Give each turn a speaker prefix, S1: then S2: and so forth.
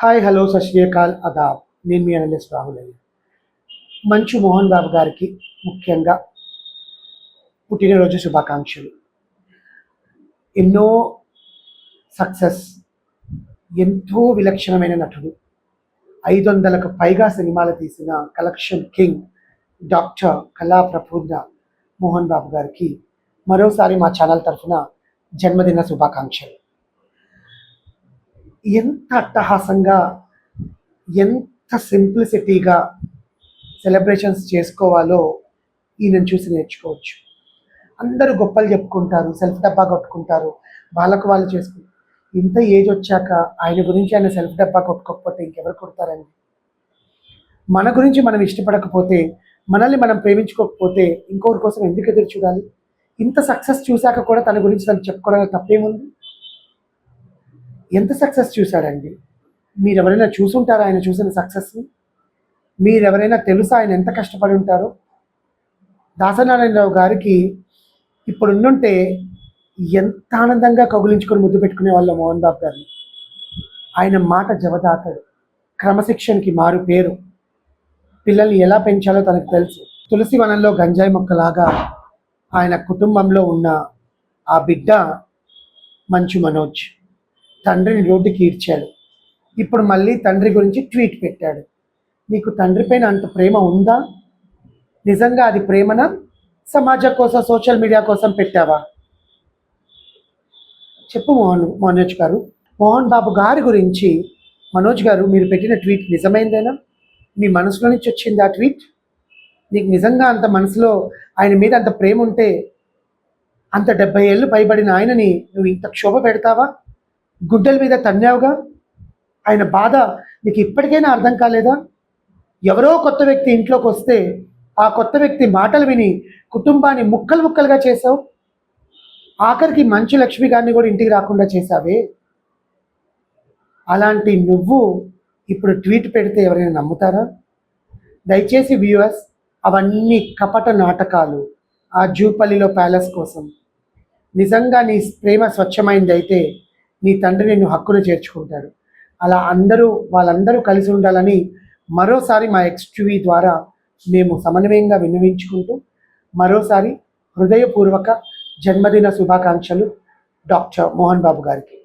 S1: Hi hello సత్ శ్రీ అకాల్ అదాబ్. నేను మీ analyst Rahul అండి. మంచు మోహన్ బాబు గారికి ముఖ్యంగా పుట్టినరోజు శుభాకాంక్షలు. ఎన్నో సక్సెస్, ఎంతో విలక్షణమైన నటుడు, 500కు పైగా సినిమాలు తీసిన కలెక్షన్ కింగ్ డాక్టర్ కళాప్రపూర్ణ మోహన్ బాబు గారికి మరోసారి మా ఛానల్ తరఫున జన్మదిన శుభాకాంక్షలు. ఎంత అట్టహాసంగా, ఎంత సింప్లిసిటీగా సెలబ్రేషన్స్ చేసుకోవాలో ఈయనను చూసి నేర్చుకోవచ్చు. అందరూ గొప్పలు చెప్పుకుంటారు, సెల్ఫ్ డబ్బా కొట్టుకుంటారు, వాళ్ళకు వాళ్ళు చేసుకుంటారు. ఇంత ఏజ్ వచ్చాక ఆయన గురించి ఆయన సెల్ఫ్ డబ్బా కొట్టుకోకపోతే ఇంకెవరు కొడతారండి? మన గురించి మనం ఇష్టపడకపోతే, మనల్ని మనం ప్రేమించుకోకపోతే ఇంకొకరి కోసం ఎందుకు ఎదురు చూడాలి? ఇంత సక్సెస్ చూశాక కూడా తన గురించి తను చెప్పుకోవడానికి తప్పేముంది? ఎంత సక్సెస్ చూశాడండి? మీరెవరైనా చూసుంటారా ఆయన చూసిన సక్సెస్ని? మీరెవరైనా తెలుసా ఆయన ఎంత కష్టపడి ఉంటారో? దాసనారాయణరావు గారికి ఇప్పుడు ఉండుంటే ఎంత ఆనందంగా కౌగులించుకొని ముద్దు పెట్టుకునే వాళ్ళ మోహన్ బాబు గారిని. ఆయన మాట జవదాతడు, క్రమశిక్షణకి మారు పేరు. పిల్లల్ని ఎలా పెంచాలో తనకు తెలుసు. తులసి వనంలో గంజాయి మొక్కలాగా ఆయన కుటుంబంలో ఉన్న ఆ బిడ్డ మంచు మనోజ్ తండ్రిని రోడ్డుకి ఈడ్చాడు. ఇప్పుడు మళ్ళీ తండ్రి గురించి ట్వీట్ పెట్టాడు. నీకు తండ్రి పైన అంత ప్రేమ ఉందా? నిజంగా అది ప్రేమనా? సమాజం కోసం, సోషల్ మీడియా కోసం పెట్టావా? చెప్పు మనోజ్ గారు. మోహన్ బాబు గారి గురించి మనోజ్ గారు మీరు పెట్టిన ట్వీట్ నిజమైందేనా? మీ మనసులో నుంచి వచ్చింది ఆ ట్వీట్? నీకు నిజంగా అంత మనసులో ఆయన మీద అంత ప్రేమ ఉంటే అంత 70 ఏళ్ళు పైబడిన ఆయనని నువ్వు ఇంత క్షోభ పెడతావా? గుడ్డల మీద తన్నావుగా. ఆయన బాధ నీకు ఇప్పటికైనా అర్థం కాలేదా? ఎవరో కొత్త వ్యక్తి ఇంట్లోకి వస్తే ఆ కొత్త వ్యక్తి మాటలు విని కుటుంబాన్ని ముక్కలు ముక్కలుగా చేసావు. ఆఖరికి మంచు లక్ష్మి గారిని కూడా ఇంటికి రాకుండా చేశావే. అలాంటి నువ్వు ఇప్పుడు ట్వీట్ పెడితే ఎవరైనా నమ్ముతారా? దయచేసి వ్యూవర్స్, అవన్నీ కపట నాటకాలు. ఆ జూపల్లిలో ప్యాలెస్ కోసం. నిజంగా నీ ప్రేమ స్వచ్ఛమైంది అయితే నీ తండ్రి నిన్ను హక్కును చేర్చుకుంటాడు. అలా వాళ్ళందరూ కలిసి ఉండాలని మరోసారి మా XTV ద్వారా మేము సమన్వయంగా విన్నవించుకుంటూ మరోసారి హృదయపూర్వక జన్మదిన శుభాకాంక్షలు డాక్టర్ మోహన్ బాబు గారికి.